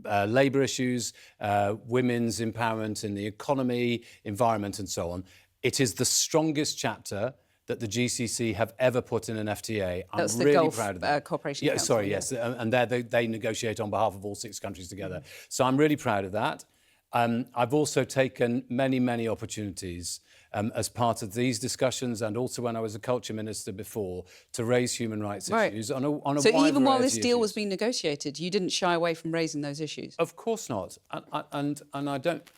labour issues, women's empowerment in the economy, environment and so on. It is the strongest chapter that the GCC have ever put in an FTA. That's I'm really Gulf, proud of that. Cooperation Council. Council. Yes. And they negotiate on behalf of all 6 countries together. So I'm really proud of that. I've also taken many, many opportunities as part of these discussions and also when I was a culture minister before to raise human rights issues on a wide So even while this variety of deal was issues. being negotiated, you didn't shy away from raising those issues? Of course not. And I don't...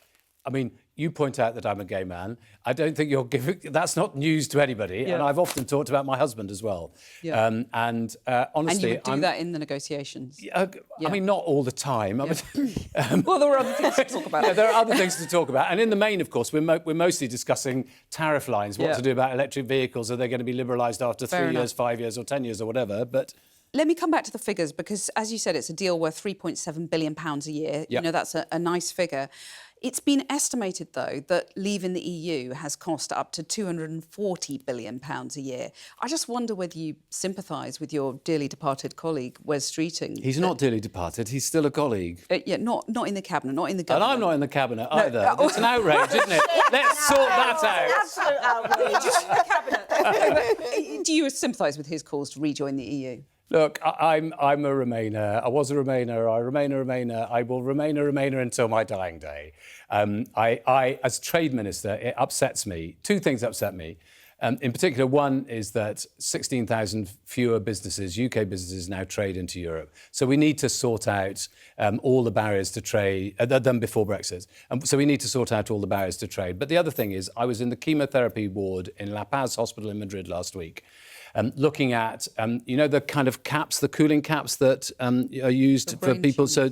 I mean, you point out that I'm a gay man. I don't think you're giving... That's not news to anybody. Yeah. And I've often talked about my husband as well. Yeah. Honestly... And you would do that in the negotiations? I mean, not all the time. Yeah. Well, there were other things to talk about. Yeah, there are other things to talk about. And in the main, of course, we're mostly discussing tariff lines, what to do about electric vehicles. Are they going to be liberalised after 3 years, 5 years or 10 years or whatever? But... Let me come back to the figures because, as you said, it's a deal worth £3.7 billion a year. Yep. That's a nice figure. It's been estimated, though, that leaving the EU has cost up to £240 billion a year. I just wonder whether you sympathise with your dearly departed colleague, Wes Streeting. He's not dearly departed. He's still a colleague. Not in the Cabinet, not in the government. And I'm not in the Cabinet either. It's an outrage, isn't it? Let's sort that out. Absolute outrage. Do you sympathise with his calls to rejoin the EU? Look, I'm a Remainer. I was a Remainer. I remain a Remainer. I will remain a Remainer until my dying day. I, as Trade Minister, it upsets me. 2 things upset me. In particular, one is that 16,000 fewer businesses, UK businesses, now trade into Europe. So we need to sort out all the barriers to trade than before Brexit. So we need to sort out all the barriers to trade. But the other thing is, I was in the chemotherapy ward in La Paz Hospital in Madrid last week. looking at, the kind of caps, the cooling caps that are used for people so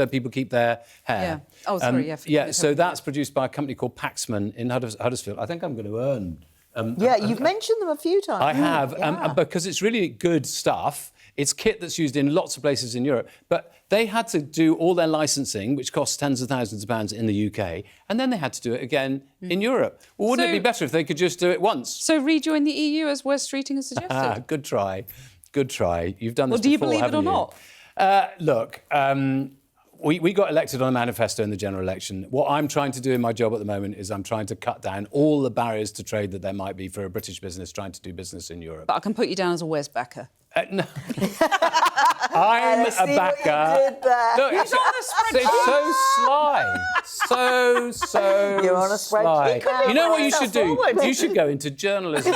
people keep their hair. Yeah. Oh, sorry, So that's produced by a company called Paxman in Huddersfield. I think I'm going to earn. You've mentioned them a few times. I have, because it's really good stuff. It's kit that's used in lots of places in Europe. But they had to do all their licensing, which costs tens of thousands of pounds in the UK, and then they had to do it again in Europe. Well, wouldn't it be better if they could just do it once? So rejoin the EU, as Wes Streeting has suggested? Good try. Good try. You've done this Well, do you before, believe it or not? Look, we got elected on a manifesto in the general election. What I'm trying to do in my job at the moment is I'm trying to cut down all the barriers to trade that there might be for a British business trying to do business in Europe. But I can put you down as a Wes backer. No. I'm a backer. Look, He's on the spreadsheet. it's so sly. So You're on a sly. spreadsheet. You know what you should do? You should go into journalism.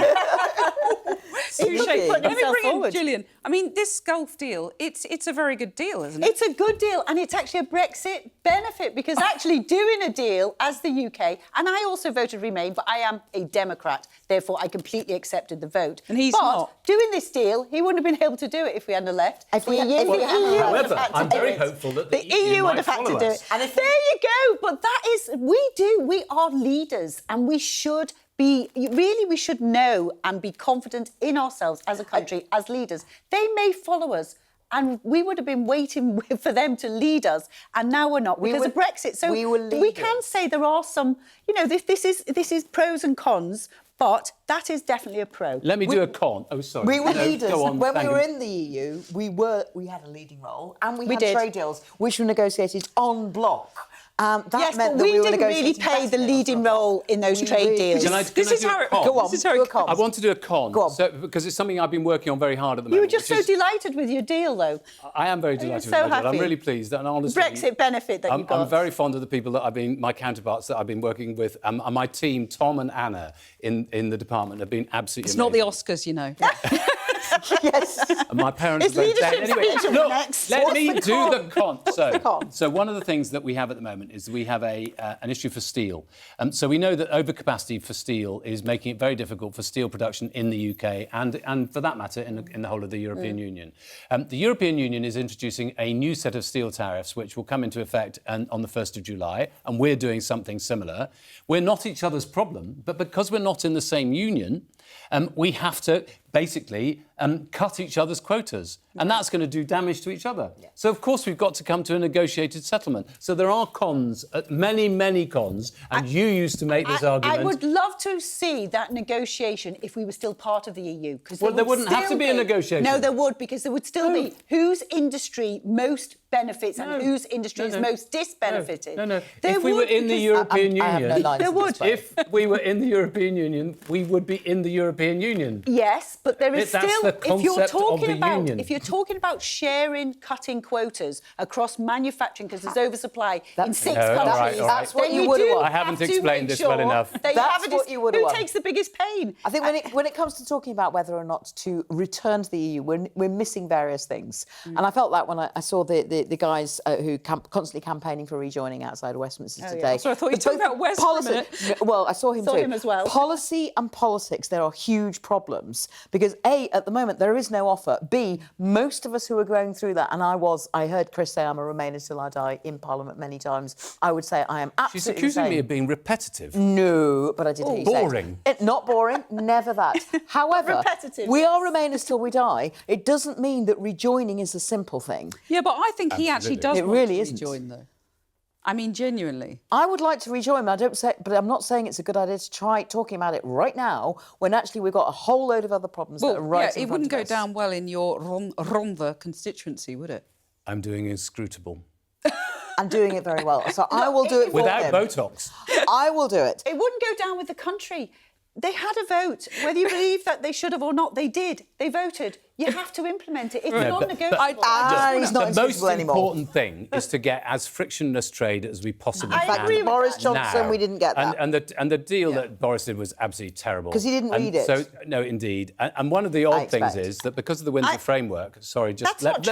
Let me bring in Gillian. I mean, this Gulf deal, it's a very good deal, isn't it? It's a good deal, and it's actually a Brexit benefit, because actually doing a deal as the UK, and I also voted Remain, but I am a Democrat, therefore I completely accepted the vote. And he's but not. Doing this deal, he wouldn't have been able to do it if we hadn't left. However, I'm very hopeful that the EU would have had to do it. And if there you go. But that is, we are leaders, and we should we should know and be confident in ourselves as a country, as leaders. They may follow us, and we would have been waiting for them to lead us, and now we're not because of Brexit. So we can say there are some, this is pros and cons, but that is definitely a pro. Let me do a con. Oh, sorry. We were leaders. Go on, when we were Thangam. in the EU, we had a leading role, and we had did. trade deals which were negotiated en bloc. That Yes, meant but that we were didn't really negotiating play best the deals leading for us. role in those trade deals. This is how it comes. I want to do a con. Go on. Because it's something I've been working on very hard at the You moment. were just so delighted with your deal, though. I am very delighted so with my deal. I'm happy. really pleased. And honestly, Brexit benefit that you got. I'm very fond of the people that my counterparts that I've been working with. And my team, Tom and Anna, in the department have been absolutely It's amazing. not the Oscars, you know. Yes. And my parents It's are both dead. leadership Anyway, speech look, next. let What's me the do con? the con. the con? So one of the things that we have at the moment is we have an issue for steel. So we know that overcapacity for steel is making it very difficult for steel production in the UK and for that matter, in the whole of the European Union. The European Union is introducing a new set of steel tariffs which will come into effect on the 1st of July, and we're doing something similar. We're not each other's problem, but because we're not in the same union, we have to basically cut each other's quotas. And that's going to do damage to each other. Yeah. So, of course, we've got to come to a negotiated settlement. So there are cons, many, many cons, and you used to make this argument. I would love to see that negotiation if we were still part of the EU. Well, there wouldn't have to be a negotiation. No, there would, because there would still be whose industry most benefits and whose industry is most disbenefited. No. If we were in the European Union, there would. If we were in the European Union, we would be in the European Union. Yes, but there is That's still, the concept of the union. if you're talking about sharing, cutting quotas across manufacturing because there's oversupply in 6 No, all countries, right. That's what then you would have do want. I haven't have to explained make this sure well enough. that you That's have what you would have who want. takes the biggest pain? I think when it comes to talking about whether or not to return to the EU, we're missing various things. And I felt that when I saw the guys who constantly campaigning for rejoining outside of Westminster today. So I thought you were talking about Wes for a minute. Well, I saw him Saw too. him as well. Policy and politics, there are huge problems because A, at the moment there is no offer. B, most of us who are going through that, and I heard Chris say I'm a Remainer till I die in Parliament many times. I would say I am absolutely She's accusing the me same. of being repetitive. No, but I did hear you say it. Boring. Not boring, never that. However, Repetitive. we are Remainers till we die. It doesn't mean that rejoining is a simple thing. Yeah, but I think he actually does It want really to isn't. rejoin, though. I mean, genuinely. I would like to rejoin, but I'm not saying it's a good idea to try talking about it right now when actually we've got a whole load of other problems that are right in front of us. It wouldn't go down well in your Ronda constituency, would it? I'm doing inscrutable. And doing it very well. So I will do it for Without him. Botox. I will do it. It wouldn't go down with the country. They had a vote. Whether you believe that they should have or not, they did. They voted. You have to implement it. It's No, non-negotiable. He's not the most invisible anymore. important thing is to get as frictionless trade as we possibly In can. fact, with Boris Johnson, we didn't get that. And the deal that Boris did was absolutely terrible. 'Cause he didn't read it. So, no, indeed. And one of the odd things is that because of the Windsor framework, sorry, just let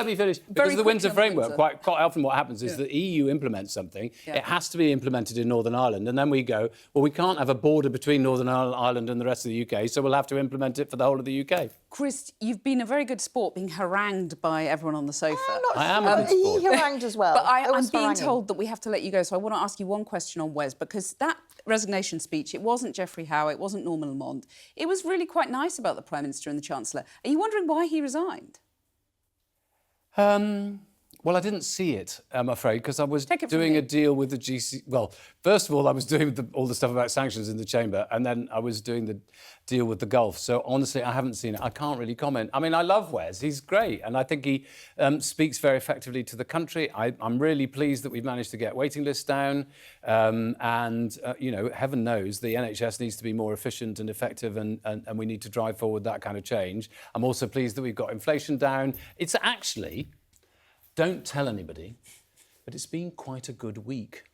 me finish. Because of the Windsor framework, quite often what happens is the EU implements something, it has to be implemented in Northern Ireland, and then we go, well, we can't have a border between Northern Ireland and the rest of the UK, so we'll have to implement it for the whole of the UK. Chris, you've been a very good sport being harangued by everyone on the sofa. I am a good sport. He harangued as well. But I'm was being haranguing. told that we have to let you go, so I want to ask you one question on Wes, because that resignation speech, it wasn't Geoffrey Howe, it wasn't Norman Lamont. It was really quite nice about the Prime Minister and the Chancellor. Are you wondering why he resigned? Well, I didn't see it, I'm afraid, because I was doing a deal with the GC. Well, first of all, I was doing all the stuff about sanctions in the Chamber, and then I was doing the deal with the Gulf. So, honestly, I haven't seen it. I can't really comment. I mean, I love Wes. He's great, and I think he speaks very effectively to the country. I'm really pleased that we've managed to get waiting lists down, you know, heaven knows the NHS needs to be more efficient and effective, and we need to drive forward that kind of change. I'm also pleased that we've got inflation down. It's actually... Don't tell anybody, but it's been quite a good week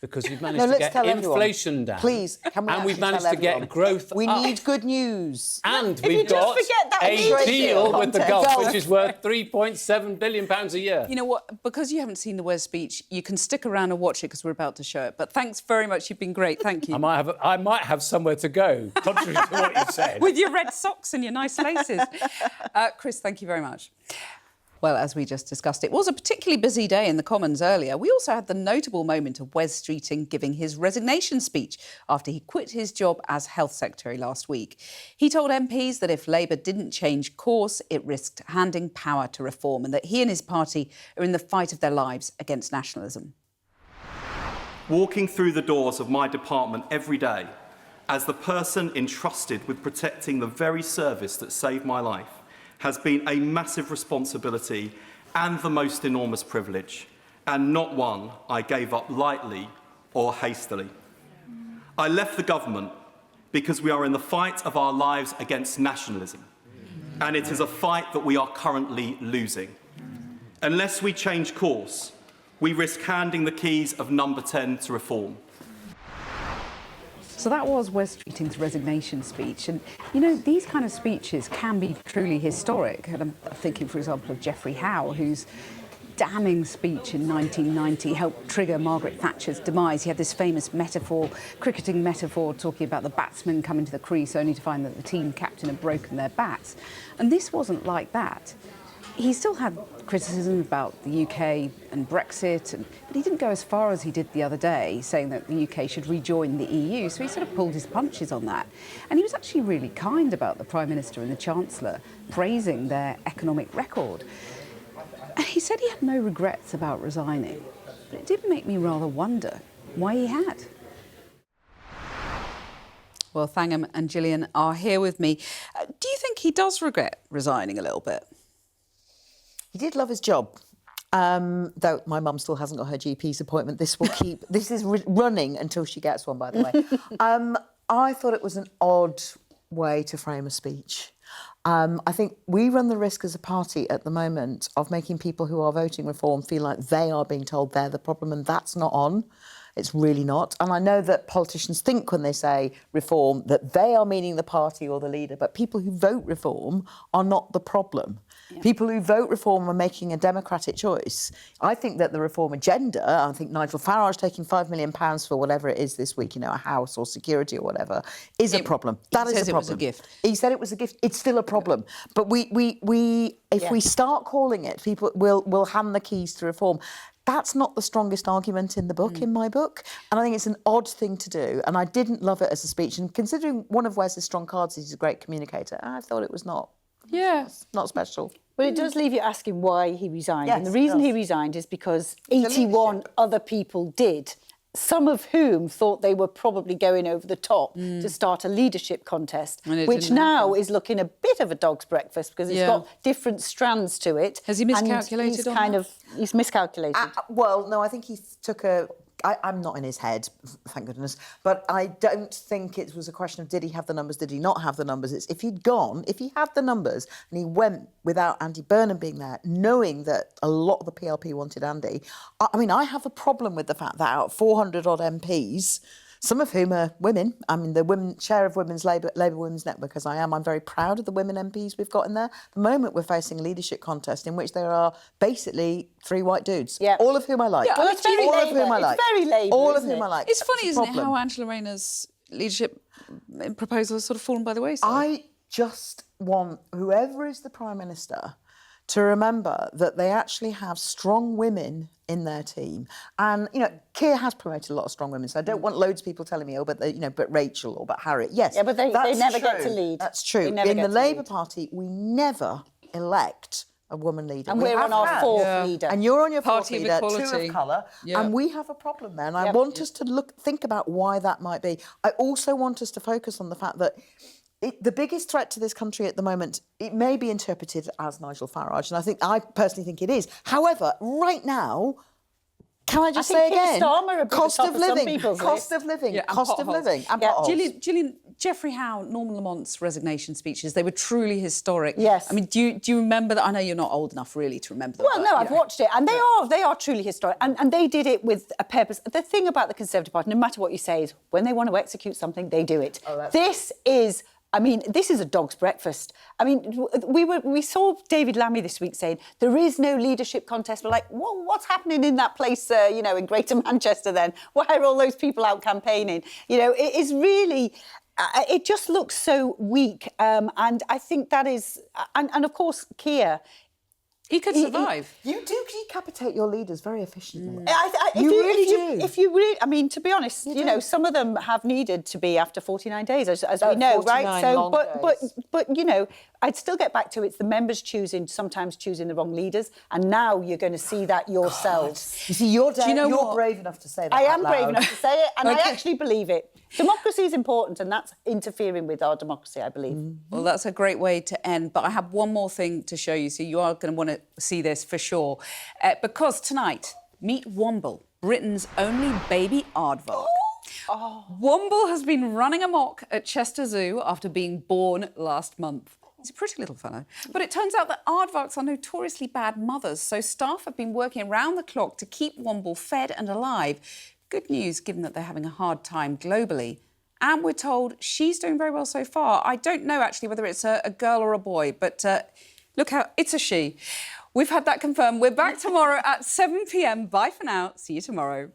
because we've managed to get inflation down. Please, can we and we've managed tell to get growth We up. need good news. And we've got a deal with the Gulf, which is worth £3.7 billion a year. You know what? Because you haven't seen the Wes speech, you can stick around and watch it because we're about to show it. But thanks very much. You've been great. Thank you. I might have somewhere to go, contrary to what you said. With your red socks and your nice laces. Chris, thank you very much. Well, as we just discussed, it was a particularly busy day in the Commons earlier. We also had the notable moment of Wes Streeting giving his resignation speech after he quit his job as Health Secretary last week. He told MPs that if Labour didn't change course, it risked handing power to Reform and that he and his party are in the fight of their lives against nationalism. Walking through the doors of my department every day as the person entrusted with protecting the very service that saved my life has been a massive responsibility and the most enormous privilege, and not one I gave up lightly or hastily. I left the government because we are in the fight of our lives against nationalism, and it is a fight that we are currently losing. Unless we change course, we risk handing the keys of number 10 to Reform. So that was Wes Streeting's resignation speech. And, you know, these kind of speeches can be truly historic. And I'm thinking, for example, of Geoffrey Howe, whose damning speech in 1990 helped trigger Margaret Thatcher's demise. He had this famous metaphor, cricketing metaphor, talking about the batsmen coming to the crease only to find that the team captain had broken their bats. And this wasn't like that. He still had criticism about the UK and Brexit, but he didn't go as far as he did the other day, saying that the UK should rejoin the EU, so he sort of pulled his punches on that. And he was actually really kind about the Prime Minister and the Chancellor, praising their economic record. And he said he had no regrets about resigning, but it did make me rather wonder why he had. Well, Thangam and Gillian are here with me. Do you think he does regret resigning a little bit? He did love his job, though my mum still hasn't got her GP's appointment. This is running until she gets one, by the way. I thought it was an odd way to frame a speech. I think we run the risk as a party at the moment of making people who are voting Reform feel like they are being told they're the problem, and that's not on. It's really not. And I know that politicians think when they say Reform that they are meaning the party or the leader, but people who vote Reform are not the problem. Yeah. People who vote Reform are making a democratic choice. I think that the Reform agenda, I think Nigel Farage taking £5 million for whatever it is this week, you know, a house or security or whatever, is a problem. That is a problem. He says it was a gift. He said it was a gift. It's still a problem. But if we start calling it, people will hand the keys to Reform. That's not the strongest argument in the book, in my book. And I think it's an odd thing to do. And I didn't love it as a speech. And considering one of Wes's strong cards is he's a great communicator, I thought it was not. Yeah. Not special. Well, it does leave you asking why he resigned. Yes, and the reason he resigned is because 81 other people did, some of whom thought they were probably going over the top to start a leadership contest, which now is looking a bit of a dog's breakfast because it's got different strands to it. Has he miscalculated He's miscalculated. Well, no, I think he took a I'm not in his head, thank goodness, but I don't think it was a question of did he have the numbers, did he not have the numbers. It's if he had the numbers and he went without Andy Burnham being there, knowing that a lot of the PLP wanted Andy. I mean, I have a problem with the fact that out of 400 odd MPs, some of whom are women. I mean, the women chair of Labour Women's Network, as I am, I'm very proud of the women MPs we've got in there. At the moment, we're facing a leadership contest in which there are basically 3 white dudes, all of whom I like. Yeah, well, it's very all Labour. of whom I like. It's very Labour, all of isn't whom it? I like. It's funny, isn't it, problem. how Angela Rayner's leadership proposal has sort of fallen by the wayside? I just want whoever is the Prime Minister to remember that they actually have strong women in their team. And, you know, Keir has promoted a lot of strong women, so I don't want loads of people telling me, but Rachel or but Harriet. Yes, Yeah, but they never get to lead. That's true. They never In get the to Labour lead. Party, we never elect a woman leader. And We we're have on our had. fourth leader. And you're on your fourth Party of leader, 2 equality. of colour, Yeah. and we have a problem there. And I want us to think about why that might be. I also want us to focus on the fact that the biggest threat to this country at the moment, it may be interpreted as Nigel Farage, and I personally think it is. However, right now, can I just say think Keir again, Starmer would be cost the top of of some living, people's cost list. of living, Yeah, and cost of potholes. living, and Yeah. potholes. Gillian, Geoffrey Howe, Norman Lamont's resignation speeches, they were truly historic. Yes. I mean, do you remember that? I know you're not old enough really to remember them. Well, but, no, I've watched it, and they are truly historic, and they did it with a purpose. The thing about the Conservative Party, no matter what you say, is when they want to execute something, they do it. This is a dog's breakfast. I mean, we saw David Lammy this week saying there is no leadership contest. We're like, well, what's happening in that place, in Greater Manchester then? Why are all those people out campaigning? You know, it is really... it just looks so weak. And I think that is... And of course, Keir... He could survive. You do decapitate your leaders very efficiently. If you really, I mean, to be honest, some of them have needed to be after 49 days, as we know, right? So, but I'd still get back to it's the members sometimes choosing the wrong leaders, and now you're going to see that yourselves. You see, you're brave enough to say that. I am out brave loud. enough to say it, and I actually believe it. Democracy is important, and that's interfering with our democracy, I believe. Well, that's a great way to end. But I have one more thing to show you, so you are going to want to see this for sure. Because tonight, meet Womble, Britain's only baby aardvark. Womble has been running amok at Chester Zoo after being born last month. He's a pretty little fellow. But it turns out that aardvarks are notoriously bad mothers, so staff have been working around the clock to keep Womble fed and alive. Good news, given that they're having a hard time globally. And we're told she's doing very well so far. I don't know, actually, whether it's a girl or a boy, but look how... It's a she. We've had that confirmed. We're back tomorrow at 7 p.m. Bye for now. See you tomorrow.